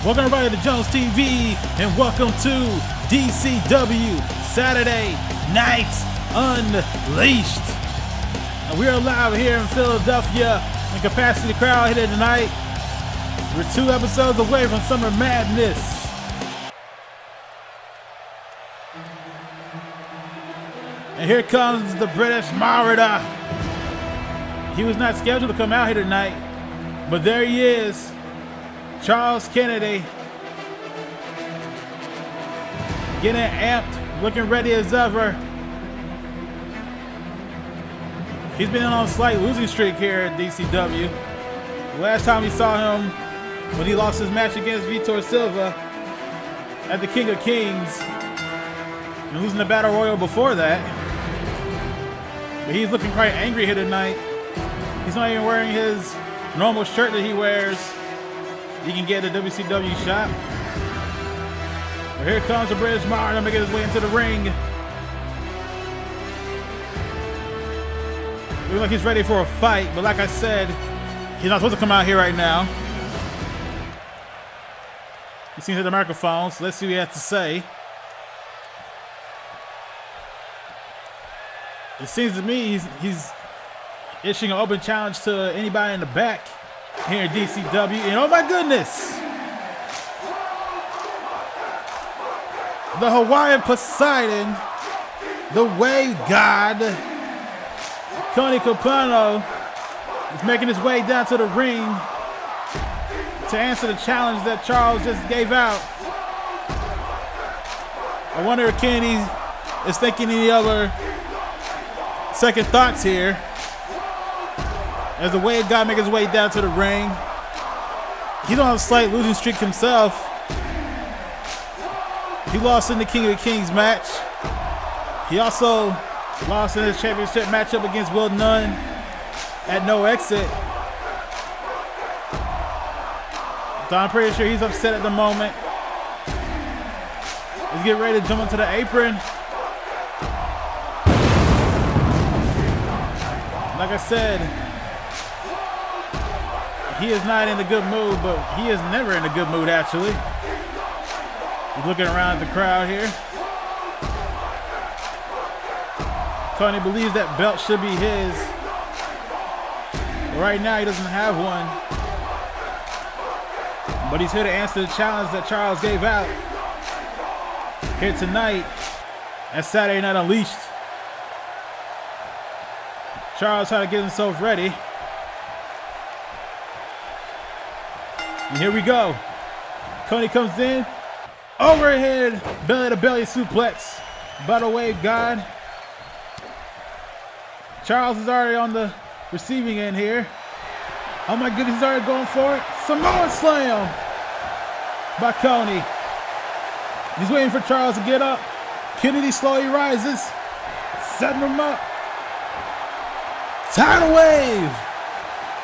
Welcome everybody to JonesTV and welcome to DCW Saturday Night Unleashed. And we are live here in Philadelphia in capacity crowd here tonight. We're 2 episodes away from Summer Madness. And here comes the British Marauder. He was not scheduled to come out here tonight, but there he is. Charles Kennedy, getting amped, looking ready as ever. He's been on a slight losing streak here at DCW. Last time we saw him when he lost his match against Vitor Silva at the King of Kings, and losing the Battle Royal before that. But he's looking quite angry here tonight. He's not even wearing his normal shirt that he wears. You can get at the WCW shop. But here comes the British Marauder making his way into the ring. Looks like he's ready for a fight, but like I said, he's not supposed to come out here right now. He seems at the microphone, so let's see what he has to say. It seems to me he's issuing an open challenge to anybody in the back here in DCW, and oh my goodness, the Hawaiian Poseidon, the Wave God, Tony Capano, is making his way down to the ring to answer the challenge that Charles just gave out. I wonder if Kennedy is thinking any other second thoughts here, as the Wave God makes his way down to the ring. He's on a slight losing streak himself. He lost in the King of Kings match. He also lost in his championship matchup against Will Nunn at No Exit. So I'm pretty sure he's upset at the moment. He's getting ready to jump into the apron. Like I said, he is not in a good mood, but he is never in a good mood, actually. He's looking around at the crowd here. Tony believes that belt should be his. But right now, he doesn't have one. But he's here to answer the challenge that Charles gave out here tonight at Saturday Night Unleashed. Charles trying to get himself ready. And here we go. Tony comes in. Overhead belly-to-belly suplex by the Wave God. Charles is already on the receiving end here. Oh my goodness, he's already going for it. Samoan slam by Tony. He's waiting for Charles to get up. Kennedy slowly rises, setting him up. Tidal wave.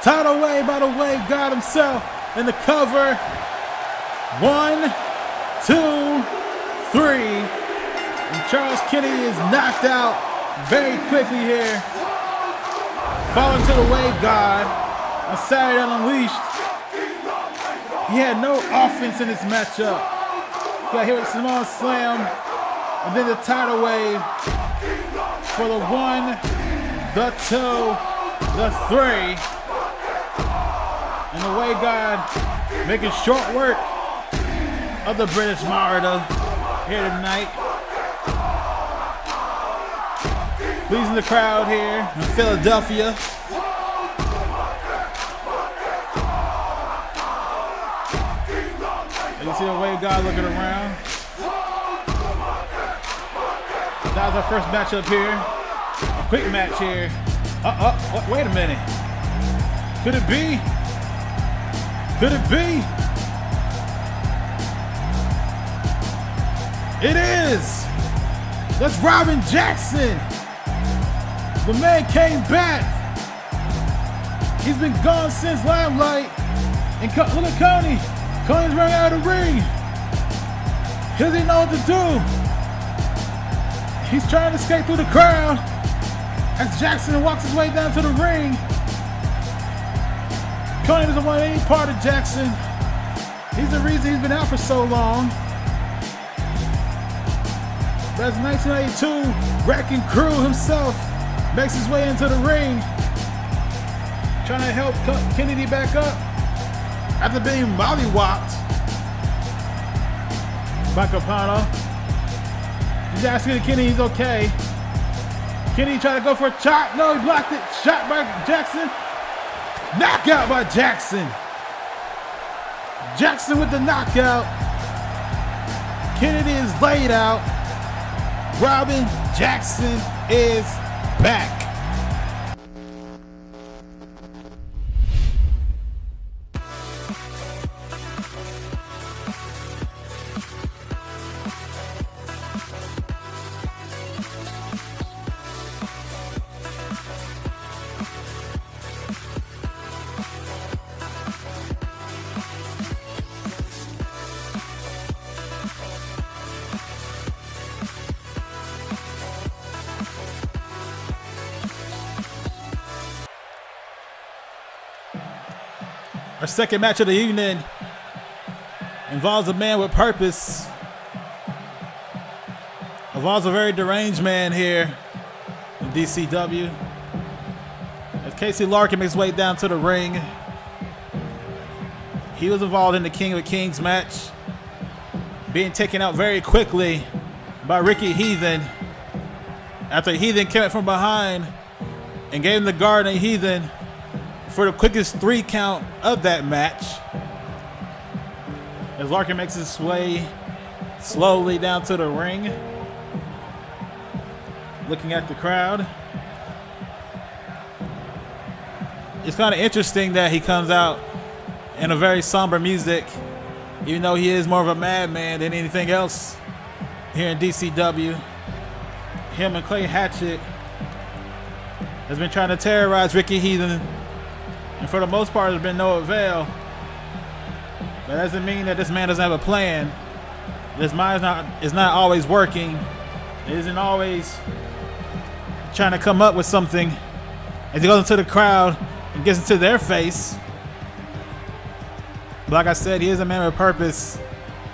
Tidal wave by the Wave God himself. In the cover. 1, 2, 3. And Charles Kennedy is knocked out very quickly here. Falling to the Wave God on Saturday Night Unleashed. He had no offense in this matchup. He got hit with a Samoan slam. And then the tidal wave for the 1, the 2, the 3. And the Wave God making short work of the British Marauder here tonight. Pleasing the crowd here in Philadelphia. You see the Wave God looking around. That was our first matchup here. A quick match here. Wait a minute. Could it be? Could it be? It is! That's Robin Jackson! The man came back! He's been gone since Limelight. And look at Coney! Coney's running out of the ring! He doesn't know what to do! He's trying to escape through the crowd as Jackson walks his way down to the ring. Coney doesn't want any part of Jackson. He's the reason he's been out for so long. That's 1982. Wrecking Crew himself makes his way into the ring, trying to help Kennedy back up after being mollywopped by Capano. He's asking Kennedy he's okay. Kennedy tried to go for a chop. No, he blocked it. Shot by Jackson. Knockout by Jackson. Jackson with the knockout. Kennedy is laid out. Robin Jackson is back. Our second match of the evening involves a man with purpose. Involves a very deranged man here in DCW. As Casey Larkin makes his way down to the ring, he was involved in the King of Kings match, being taken out very quickly by Ricky Heathen after Heathen came up from behind and gave him the guard on Heathen for the quickest 3 count of that match. As Larkin makes his way slowly down to the ring, looking at the crowd. It's kind of interesting that he comes out in a very somber music, even though he is more of a madman than anything else here in DCW. Him and Clay Hatchet has been trying to terrorize Ricky Heathen, and for the most part, there's been no avail. That doesn't mean that this man doesn't have a plan. This mind is not always working. It isn't always trying to come up with something. As he goes into the crowd and gets into their face. But like I said, he is a man with purpose.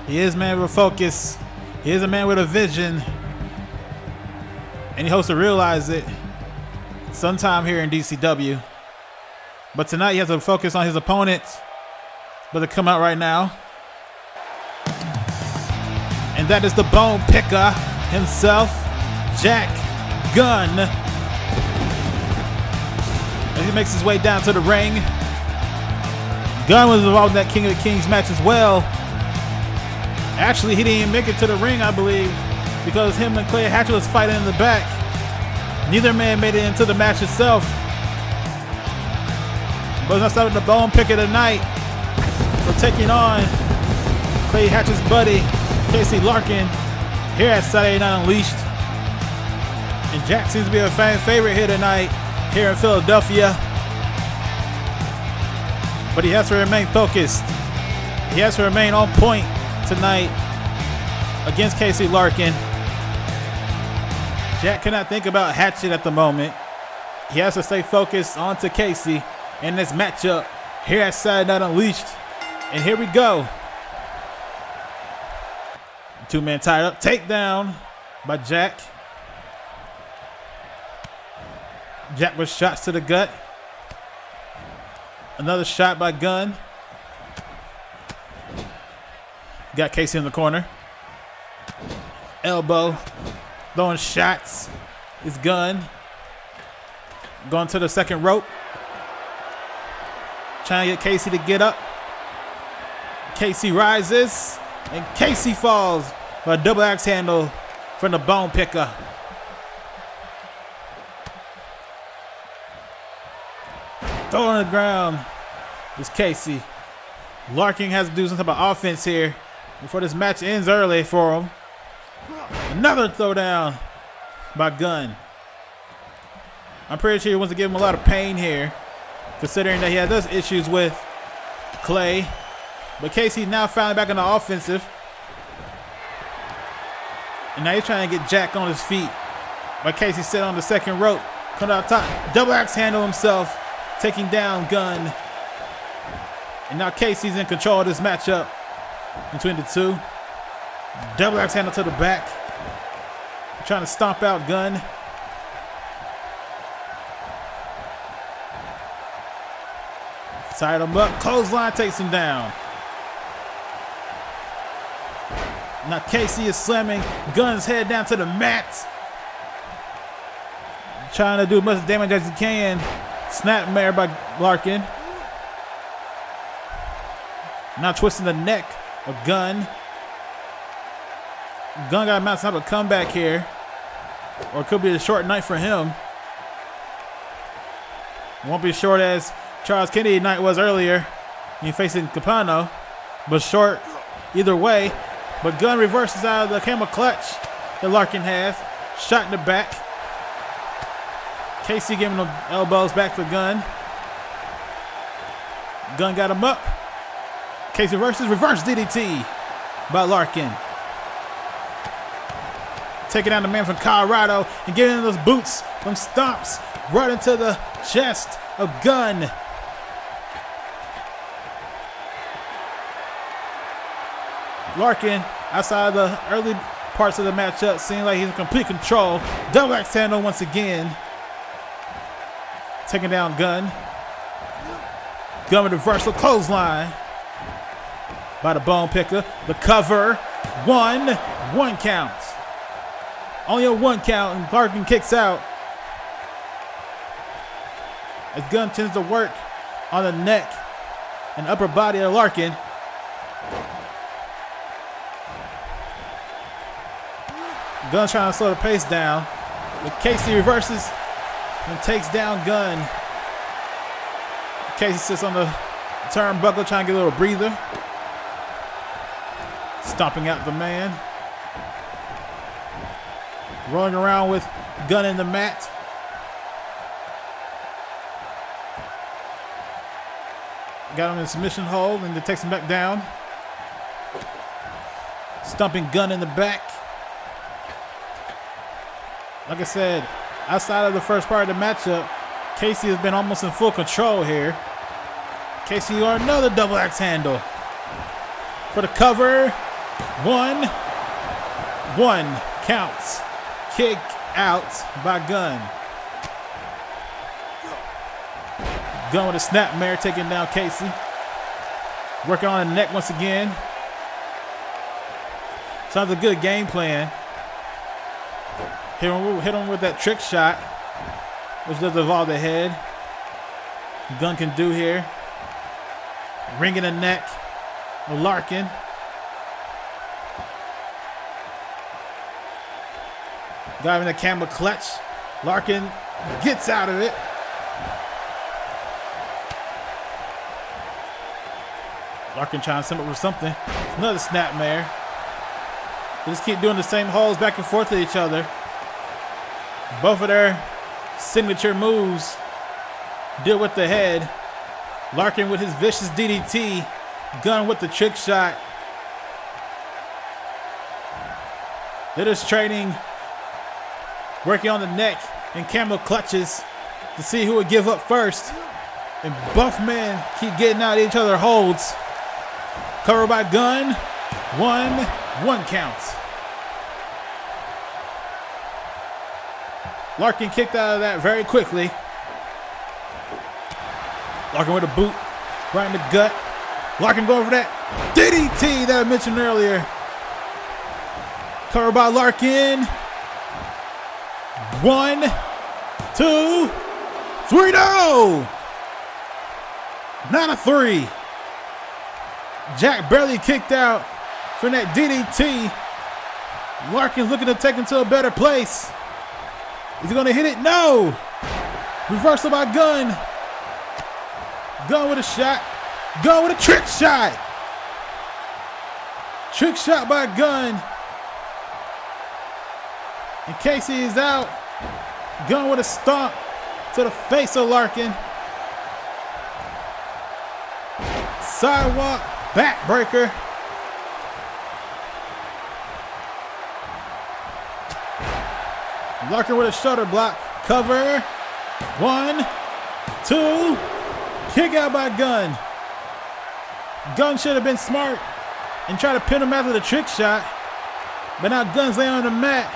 He is a man with a focus. He is a man with a vision. And he hopes to realize it sometime here in DCW. But tonight he has to focus on his opponent, but to come out right now. And that is the bone picker himself, Jack Gunn. As he makes his way down to the ring. Gunn was involved in that King of the Kings match as well. Actually, he didn't even make it to the ring, I believe, because him and Clay Hatchet was fighting in the back. Neither man made it into the match itself. But let's start with the bone picker tonight for taking on Clay Hatchet's buddy, Casey Larkin, here at Saturday Night Unleashed. And Jack seems to be a fan favorite here tonight, here in Philadelphia. But he has to remain focused. He has to remain on point tonight against Casey Larkin. Jack cannot think about Hatchet at the moment. He has to stay focused onto Casey in this matchup here at Saturday Night Unleashed. And here we go. 2-man tied up. Takedown by Jack. Jack with shots to the gut. Another shot by Gunn. Got Casey in the corner. Elbow. Throwing shots. It's Gunn. Going to the second rope. Trying to get Casey to get up. Casey rises. And Casey falls for a double axe handle from the bone picker. Throw on the ground is Casey. Larkin has to do some type of offense here before this match ends early for him. Another throwdown by Gunn. I'm pretty sure he wants to give him a lot of pain here, considering that he has those issues with Clay. But Casey now finally back on the offensive. And now he's trying to get Jack on his feet. But Casey sitting on the second rope. Coming out top. Double axe handle himself. Taking down Gunn. And now Casey's in control of this matchup. between the two. Double axe handle to the back. Trying to stomp out Gunn. Tied him up. Clothesline takes him down. Now Casey is slamming Gunn's head down to the mat. Trying to do as much damage as he can. Snapmare by Larkin. Now twisting the neck of Gunn. Gunn got a mountain type of comeback here. Or it could be a short night for him. Won't be short as Charles Kennedy night was earlier. He facing Capano. But short either way. But Gunn reverses out of the camel clutch that Larkin has. Shot in the back. Casey giving him elbows back for Gunn. Gunn got him up. Casey versus reverse DDT by Larkin. Taking down the man from Colorado and getting those boots, them stomps right into the chest of Gunn. Larkin, outside of the early parts of the matchup, seems like he's in complete control. Double axe handle once again. Taking down Gunn. Gunn with a reversal clothesline by the bone picker. The cover. One count. Only a 1 count, and Larkin kicks out. As Gunn tends to work on the neck and upper body of Larkin. Gunn trying to slow the pace down. But Casey reverses and takes down Gunn. Casey sits on the turnbuckle trying to get a little breather. Stomping out the man. Rolling around with Gunn in the mat. Got him in submission hold and then takes him back down. Stumping Gunn in the back. Like I said, outside of the first part of the matchup, Casey has been almost in full control here. Casey on another double axe handle. For the cover. One counts. Kick out by Gunn. Gunn with a snapmare taking down Casey. Working on the neck once again. Sounds a good game plan. Hit him with that trick shot, which does involve the head. Gunn can do here. Ring in the neck of Larkin. Got him in the camel clutch. Larkin gets out of it. Larkin trying to send it with something. Another snapmare. They just keep doing the same holds back and forth to each other. Both of their signature moves deal with the head. Larkin with his vicious DDT. Gunn with the trick shot. They're just trading, working on the neck and camel clutches to see who would give up first. And both men keep getting out of each other holds. Covered by Gunn. One counts. Larkin kicked out of that very quickly. Larkin with a boot right in the gut. Larkin going for that DDT that I mentioned earlier. Covered by Larkin. 1, 2, 3, no! Not a 3. Jack barely kicked out from that DDT. Larkin's looking to take him to a better place. Is he going to hit it? No! Reversal by Gunn. Gunn with a shot. Gunn with a trick shot. Trick shot by Gunn. And Casey is out. Gunn with a stomp to the face of Larkin. Sidewalk backbreaker. Larkin with a shoulder block. Cover. 1, 2. Kick out by Gunn. Gunn should have been smart and try to pin him after the trick shot. But now Gunn's laying on the mat.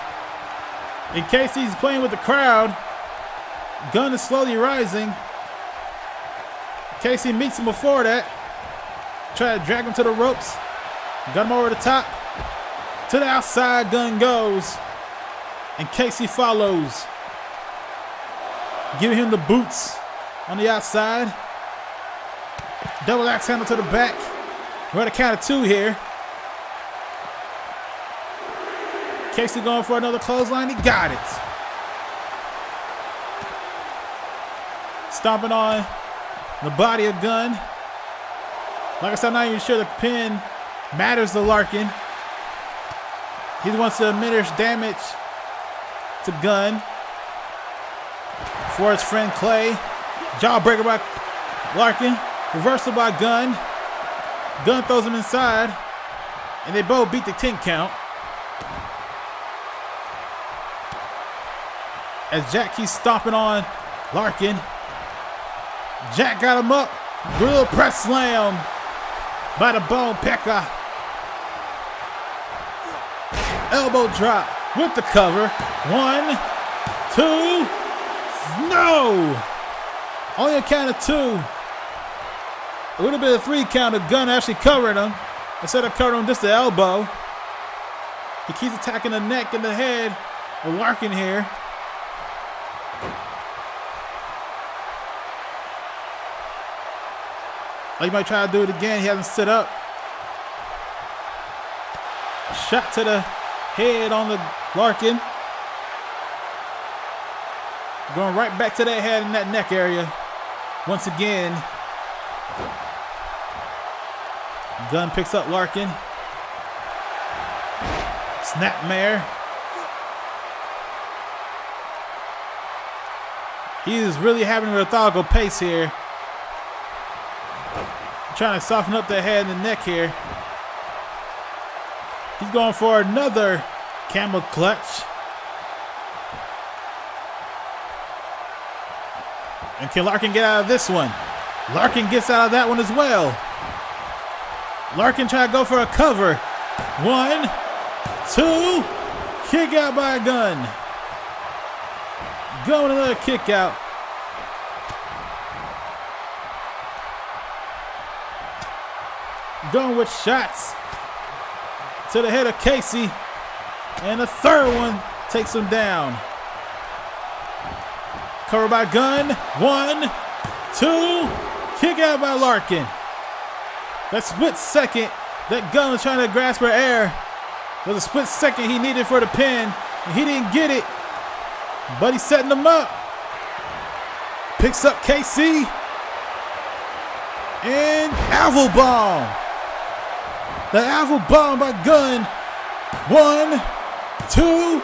And Casey's playing with the crowd. Gunn is slowly rising. Casey meets him before that. Try to drag him to the ropes. Gun him over the top. To the outside, Gunn goes. And Casey follows. Giving him the boots on the outside. Double axe handle to the back. We're at a count of 2 here. Casey going for another clothesline. He got it. Stomping on the body of Gunn. Like I said, I'm not even sure the pin matters to Larkin. He wants to diminish damage to Gunn. For his friend Clay. Jawbreaker by Larkin. Reversal by Gunn. Gunn throws him inside. And they both beat the 10 count. As Jack keeps stomping on Larkin. Jack got him up. Gorilla press slam by the bone pecker. Elbow drop with the cover. 1, 2. No! Only a count of 2. It would have been a 3 count of Gunn actually covering him. Instead of covering him just the elbow. He keeps attacking the neck and the head of Larkin here. Oh, he might try to do it again. He hasn't stood up. Shot to the head on the Larkin. Going right back to that head and that neck area. Once again. Gunn picks up Larkin. Snapmare. He is really having a methodical pace here. Trying to soften up the head and the neck here. He's going for another camel clutch. And can Larkin get out of this one? Larkin gets out of that one as well. Larkin trying to go for a cover. 1, 2. Kick out by Gunn. Gunn with another kick out. Gunn with shots to the head of Casey. And the third one takes him down. Covered by Gunn. 1, 2. Kick out by Larkin. That split second that Gunn was trying to grasp for air was a split second he needed for the pin. And he didn't get it. But he's setting them up. Picks up Casey. And Alvo bomb. The Alvo bomb by Gunn. 1, 2,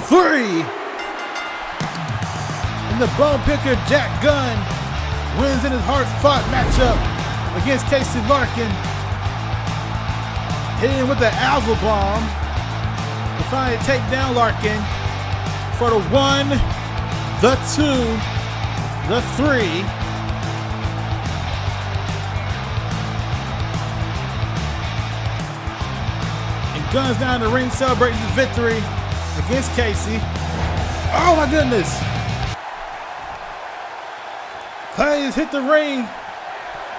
3. And the bone picker Jack Gunn wins in his hard-fought matchup against Casey Larkin. Hitting with the Alvo bomb to finally take down Larkin for the 1, the 2, the 3. Gunn's down the ring celebrating his victory against Casey. Oh my goodness. Clay has hit the ring.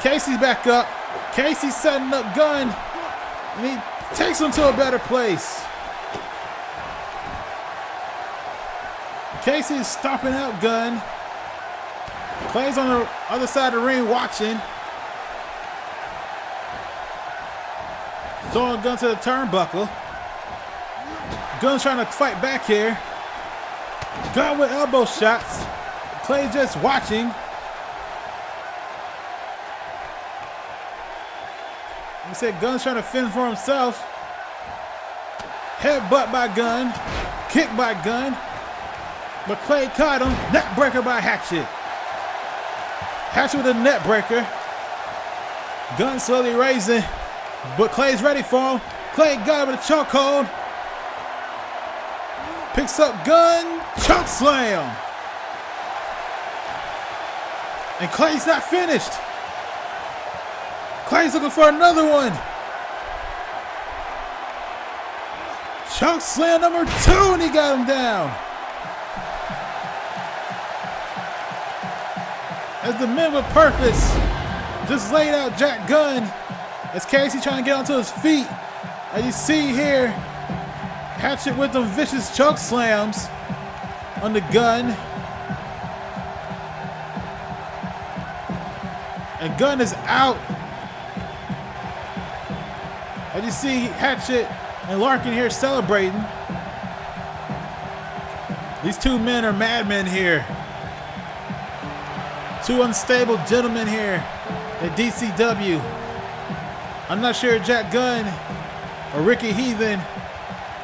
Casey's back up. Casey's setting up Gunn. And he takes him to a better place. Casey's stomping out Gunn. Clay's on the other side of the ring watching. Throwing Gunn to the turnbuckle. Gunn's trying to fight back here. Gunn with elbow shots. Clay just watching. He said Gunn's trying to fend for himself. Headbutt by Gunn. Kick by Gunn. But Clay caught him. Neck breaker by Hatchet. Hatchet with a neck breaker. Gunn slowly raising. But Clay's ready for him. Clay got him with a chokehold. Picks up Gunn. Choke slam. And Clay's not finished. Clay's looking for another one. Choke slam number 2, and he got him down. As the men with purpose just laid out Jack Gunn, as Casey trying to get onto his feet. As you see here, Hatchet with them vicious choke slams on the Gunn. And Gunn is out. As you see Hatchet and Larkin here celebrating. These two men are madmen here. Two unstable gentlemen here at DCW. I'm not sure Jack Gunn or Ricky Heathen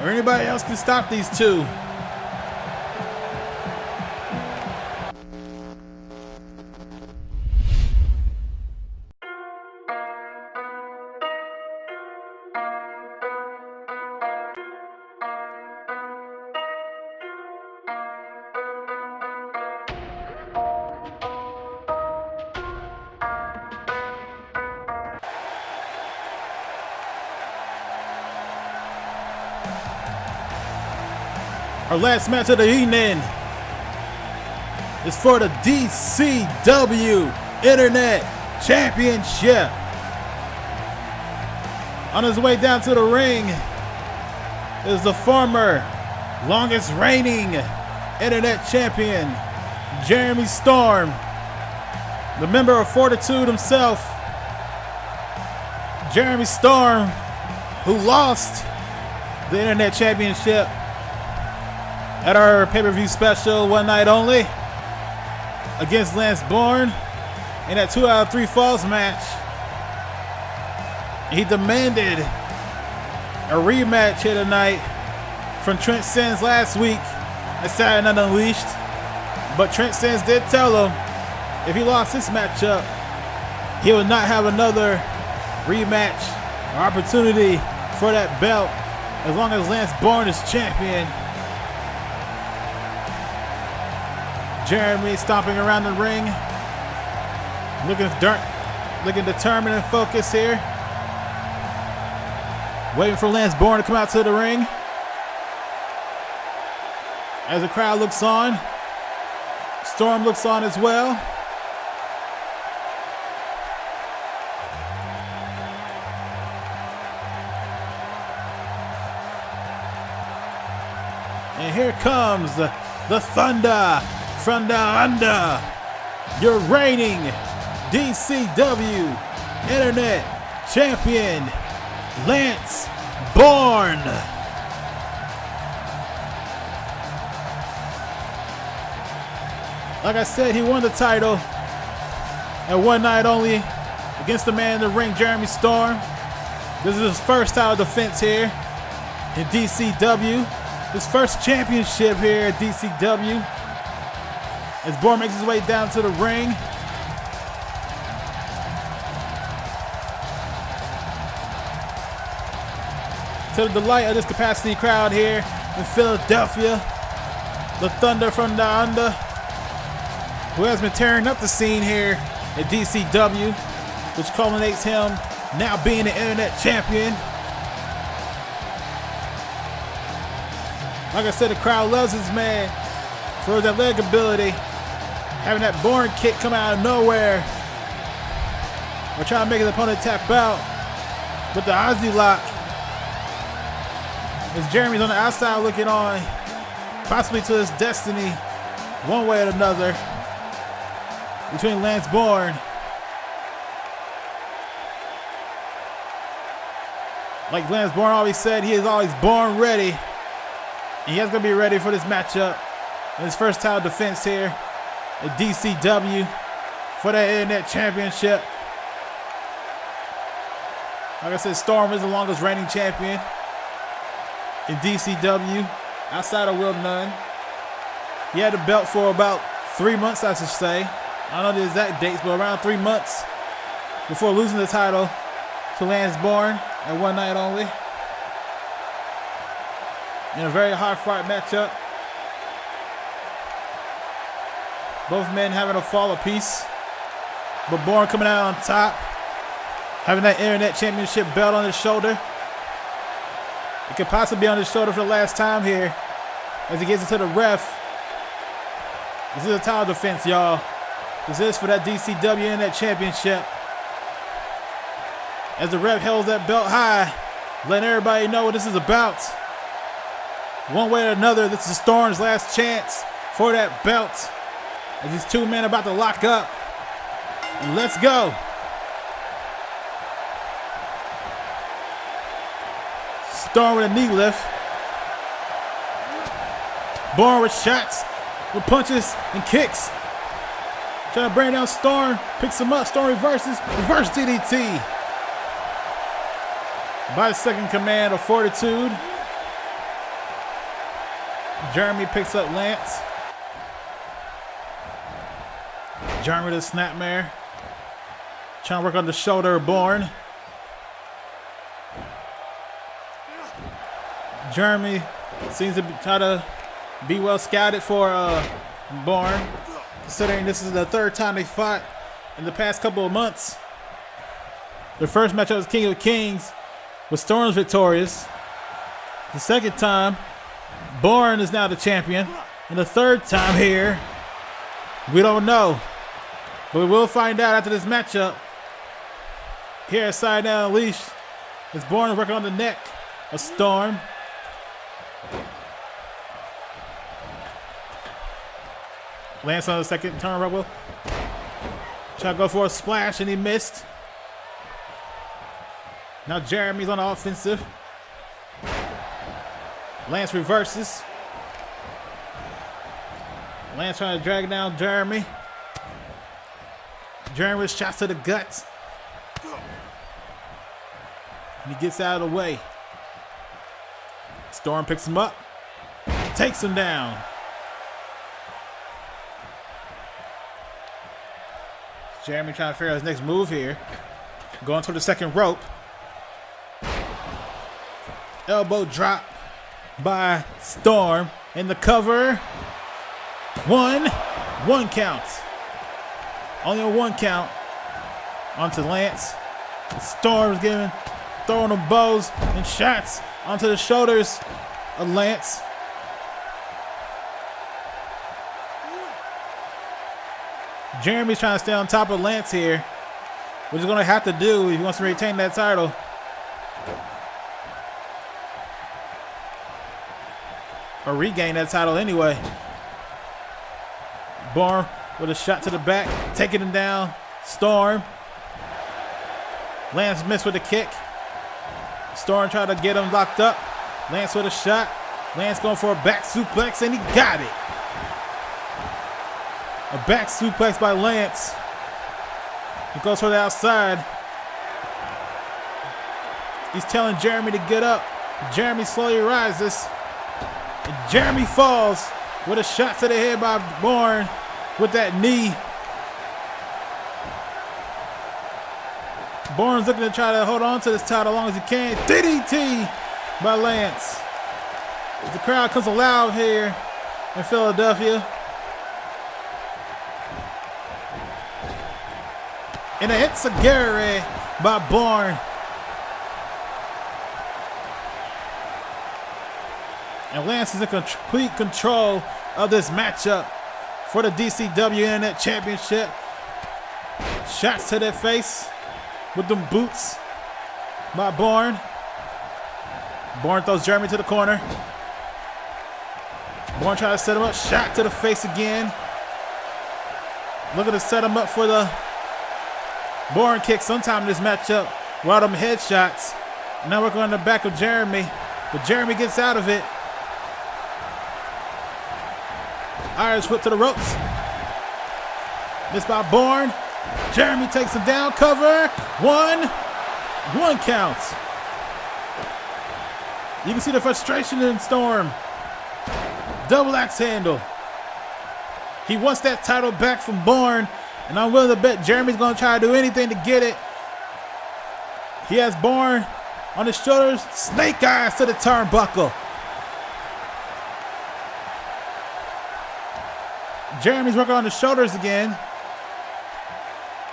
or anybody else can stop these two. Our last match of the evening is for the DCW Internet Championship. On his way down to the ring is the former longest reigning Internet Champion, Jeremy Storm, the member of Fortitude himself. Jeremy Storm, who lost the Internet Championship at our pay-per-view special One Night Only against Lance Bourne in that 2 out of 3 falls match. He demanded a rematch here tonight from Trent Sems last week at Saturday Night Unleashed, but Trent Sems did tell him if he lost this matchup, he would not have another rematch or opportunity for that belt as long as Lance Bourne is champion. Jeremy stomping around the ring, looking determined and focused here. Waiting for Lance Bourne to come out to the ring. As the crowd looks on, Storm looks on as well. And here comes the Thunder from down under, your reigning DCW Internet Champion, Lance Bourne. Like I said, he won the title at One Night Only against the man in the ring, Jeremy Storm. This is his first title defense here in DCW. His first championship here at DCW. As Bourne makes his way down to the ring. To the delight of this capacity crowd here in Philadelphia, the Thunder from down under, who has been tearing up the scene here at DCW, which culminates him now being the Internet Champion. Like I said, the crowd loves this man for his athletic ability. Having that Bourne kick come out of nowhere. Or trying to make his opponent tap out with the Aussie lock. As Jeremy's on the outside looking on, possibly to his destiny, one way or another, between Lance Bourne. Like Lance Bourne always said, he is always born ready. And he is going to be ready for this matchup. In his first title defense here at DCW for that Internet Championship. Like I said, Storm is the longest reigning champion in DCW outside of Will Nunn. He had the belt for about 3 months, I should say. I don't know the exact dates, but around 3 months before losing the title to Lance Bourne at One Night Only. In a very hard-fought matchup. Both men having a fall apiece, but Bourne coming out on top, having that Internet Championship belt on his shoulder. It could possibly be on his shoulder for the last time here as he gets into the ref. This is a title defense, y'all. This is for that DCW Internet Championship. As the ref holds that belt high, letting everybody know what this is about. One way or another, this is Storm's last chance for that belt. As these two men are about to lock up. And let's go. Storm with a knee lift. Bourne with shots, with punches and kicks. Trying to bring down Storm, picks him up, Storm reverses, reverse DDT. By the second command of Fortitude. Jeremy picks up Lance. Jeremy with a snapmare. Trying to work on the shoulder of Bourne. Jeremy seems to try to be well scouted for Bourne, considering this is the third time they fought in the past couple of months. The first matchup was King of Kings, with Storm's victorious. The second time, Bourne is now the champion. And the third time here, we don't know. But we will find out after this matchup. Here at Side Down Unleashed, as Bourne is working on the neck of Storm. Lance on the second turnbuckle. Trying to go for a splash and he missed. Now Jeremy's on the offensive. Lance reverses. Lance trying to drag down Jeremy. Jeremy with shots to the gut. And he gets out of the way. Storm picks him up. Takes him down. Jeremy trying to figure out his next move here. Going to the second rope. Elbow drop by Storm. In the cover. One count. Only a one count. Onto Lance. Storm's throwing them bows and shots onto the shoulders of Lance. Jeremy's trying to stay on top of Lance here, which he's going to have to do if he wants to retain that title. Or regain that title anyway. Bourne with a shot to the back, taking him down. Storm. Lance missed with a kick. Storm tried to get him locked up. Lance with a shot. Lance going for a back suplex, and he got it. A back suplex by Lance. He goes for the outside. He's telling Jeremy to get up. Jeremy slowly rises. And Jeremy falls with a shot to the head by Bourne with that knee. Bourne's looking to try to hold on to this title as long as he can. DDT by Lance. The crowd comes alive here in Philadelphia. And a hitsuguri by Bourne. And Lance is in complete control of this matchup for the DCW Internet Championship. Shots to their face with them boots by Bourne. Bourne throws Jeremy to the corner. Bourne trying to set him up. Shot to the face again. Looking to set him up for the Bourne kick sometime in this matchup. Wild them headshots. Now we're going to the back of Jeremy. But Jeremy gets out of it. Irish whip to the ropes. Missed by Bourne. Jeremy takes him down. Cover. One count. You can see the frustration in Storm. Double axe handle. He wants that title back from Bourne. And I'm willing to bet Jeremy's going to try to do anything to get it. He has Bourne on his shoulders. Snake eyes to the turnbuckle. Jeremy's working on the shoulders again.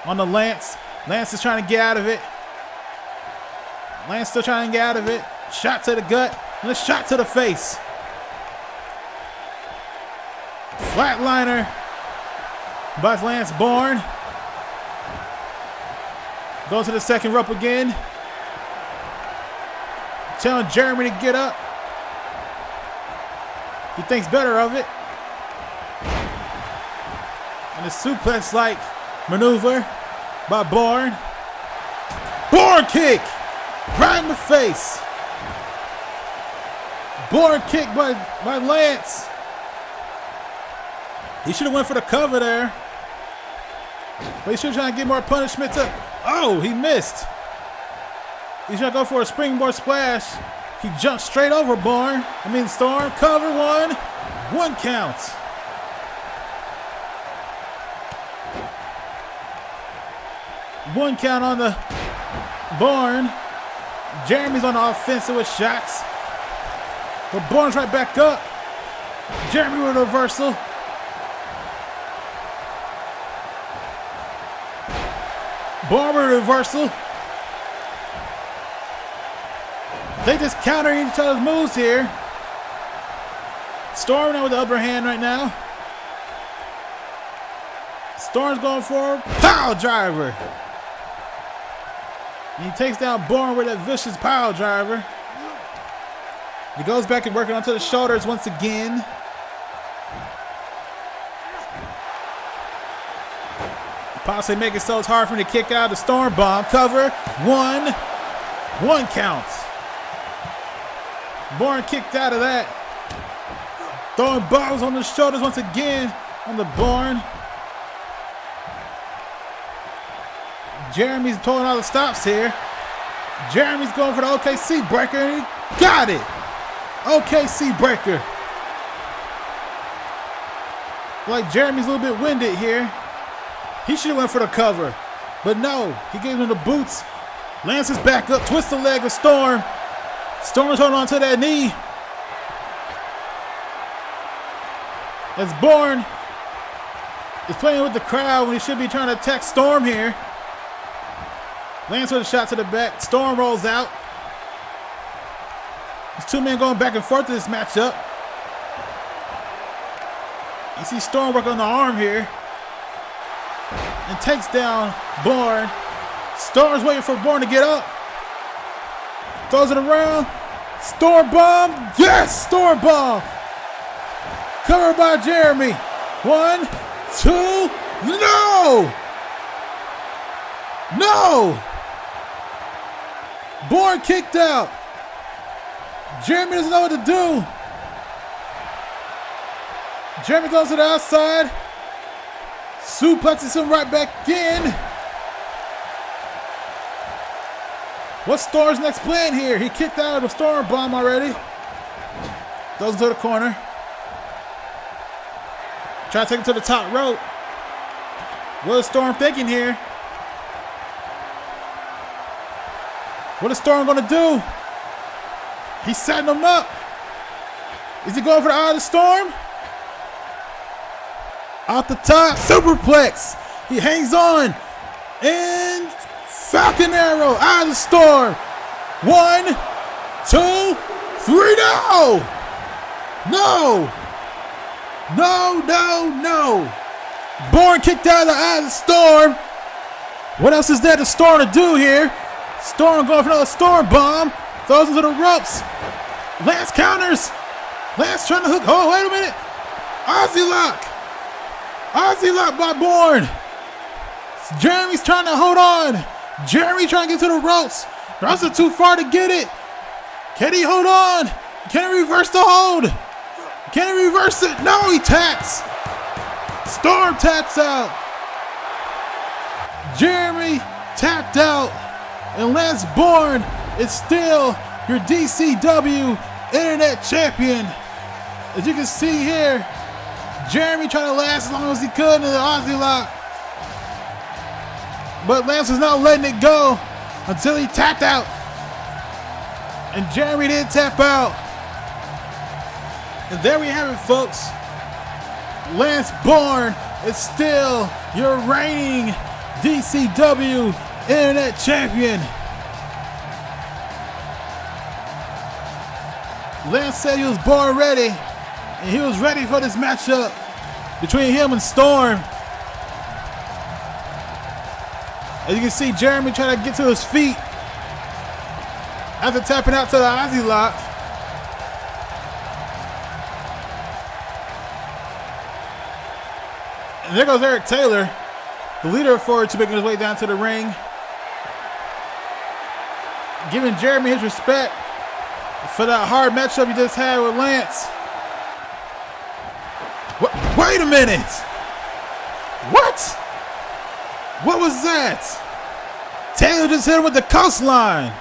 On the Lance. Lance is trying to get out of it. Lance still trying to get out of it. Shot to the gut. And a shot to the face. Flatliner by Lance Bourne. Goes to the second rope again. Telling Jeremy to get up. He thinks better of it. And a suplex-like maneuver by Bourne. Bourne kick! Right in the face. Bourne kick by Lance. He should have went for the cover there. But he should have tried to get more punishment to... Oh, he missed. He's trying to go for a springboard splash. He jumped straight over Storm. Cover one. 1 count. One count on the Bourne. Jeremy's on the offensive with shots. But Bourne's right back up. Jeremy with a reversal. Bourne with a reversal. They just counter each other's moves here. Storm now with the upper hand right now. Storm's going for a power driver. And he takes down Bourne with that vicious power driver. He goes back and working onto the shoulders once again. Possibly make it so it's hard for him to kick out the Storm Bomb. Cover. 1 count. Bourne kicked out of that. Throwing bombs on the shoulders once again on the Bourne. Jeremy's pulling all the stops here. Jeremy's going for the OKC breaker and he got it. OKC breaker. Like Jeremy's a little bit winded here. He should have went for the cover. But no, he gave him the boots. Lance is back up, twist the leg of Storm. Storm's holding on to that knee. As Bourne is playing with the crowd when he should be trying to attack Storm here. Lance with a shot to the back. Storm rolls out. There's 2 men going back and forth in this matchup. You see Storm work on the arm here. And takes down Bourne. Storm's waiting for Bourne to get up. Throws it around. Storm bomb. Yes, Storm bomb. Covered by Jeremy. 1, 2. No. No. Bourne kicked out. Jeremy doesn't know what to do. Jeremy goes to the outside. Suplexes him right back in. What's Storm's next plan here? He kicked out of the Storm bomb already. Goes to the corner. Try to take him to the top rope. What is Storm thinking here? What is Storm going to do? He's setting him up. Is he going for the eye of the Storm? Off the top, superplex. He hangs on. And Falcon Arrow out of the Storm. 1, 2, 3. No! No! No, no, no. Bourne kicked out of the eye of the Storm. What else is there to Storm to do here? Storm going for another Storm bomb. Throws into the ropes. Lance counters. Lance trying to hook. Oh, wait a minute. Aussie lock. Aussie lock by Bourne. Jeremy's trying to hold on. Jeremy trying to get to the ropes. Ropes are too far to get it. Can he hold on? Can he reverse the hold? Can he reverse it? No, he taps. Storm taps out. Jeremy tapped out. And Lance Bourne is still your DCW Internet Champion. As you can see here, Jeremy trying to last as long as he could in the Aussie lock. But Lance was not letting it go until he tapped out. And Jeremy did tap out. And there we have it, folks. Lance Bourne is still your reigning DCW Internet Champion. Lance said he was born ready, and he was ready for this matchup between him and Storm. As you can see, Jeremy trying to get to his feet after tapping out to the Aussie lock. And there goes Eric Taylor, the leader of 4-2, making his way down to the ring, giving Jeremy his respect for that hard matchup he just had with Lance. Wait a minute! What? What was that? Taylor just hit him with the coastline.